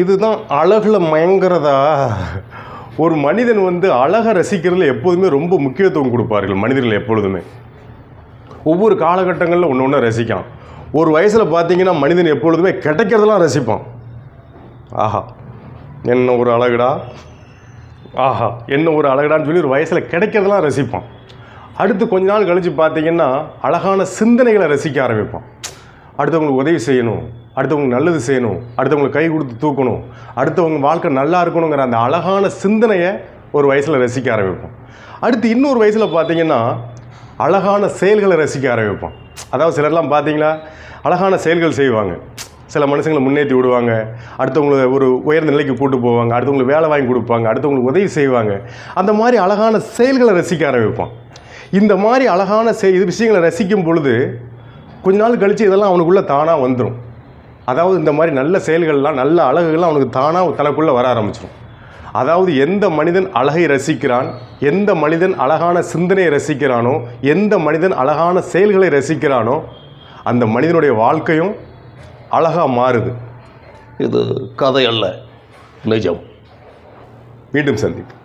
இதுதான் அழகில் மயங்கிறதா? ஒரு மனிதன் வந்து அழகை ரசிக்கிறதுல எப்போதுமே ரொம்ப முக்கியத்துவம் கொடுப்பார்கள் மனிதர்கள் எப்பொழுதுமே. ஒவ்வொரு காலகட்டங்களில் ஒன்று ஒன்று ரசிக்கலாம். ஒரு வயசில் பார்த்தீங்கன்னா மனிதன் எப்பொழுதுமே கிடைக்கிறதெல்லாம் ரசிப்பான். ஆஹா என்ன ஒரு அழகுடா, ஆஹா என்ன ஒரு அழகுடான்னு சொல்லி ஒரு வயசில் கிடைக்கிறதெல்லாம் ரசிப்பான். அடுத்து கொஞ்ச நாள் கழித்து பார்த்தீங்கன்னா அழகான சிந்தனைகளை ரசிக்க ஆரம்பிப்பான். அடுத்தவங்களுக்கு உதவி செய்யணும், அடுத்தவங்களுக்கு நல்லது செய்யணும், அடுத்தவங்களுக்கு கை கொடுத்து தூக்கணும், அடுத்தவங்க வாழ்க்கை நல்லா இருக்கணுங்கிற அந்த அழகான சிந்தனையை ஒரு வயசில் ரசிக்க ஆரம்பிப்போம். அடுத்து இன்னொரு வயசில் பார்த்தீங்கன்னா அழகான செயல்களை ரசிக்க ஆரம்பிப்போம். அதாவது சிலர்லாம் பார்த்தீங்களா அழகான செயல்கள் செய்வாங்க, சில மனுஷங்களை முன்னேற்றி விடுவாங்க, அடுத்தவங்களை ஒரு உயர்ந்த நிலைக்கு கூட்டு போவாங்க, அடுத்தவங்களுக்கு வேலை வாங்கி கொடுப்பாங்க, அடுத்தவங்களுக்கு உதவி செய்வாங்க. அந்த மாதிரி அழகான செயல்களை ரசிக்க ஆரம்பிப்பான். இந்த மாதிரி அழகான விஷயங்களை ரசிக்கும் பொழுது கொஞ்ச நாள் கழித்து இதெல்லாம் அவனுக்குள்ளே தானாக வந்துடும். அதாவது இந்த மாதிரி நல்ல செயல்கள்லாம் நல்ல அழகுகள்லாம் அவனுக்கு தானாக தனக்குள்ளே வர ஆரம்பிச்சிடும். அதாவது எந்த மனிதன் அழகை ரசிக்கிறான், எந்த மனிதன் அழகான சிந்தனையை ரசிக்கிறானோ, எந்த மனிதன் அழகான செயல்களை ரசிக்கிறானோ அந்த மனிதனுடைய வாழ்க்கையும் அழகாக மாறுது. இது கதை அல்ல, நிஜம். மீண்டும் சந்திப்போம்.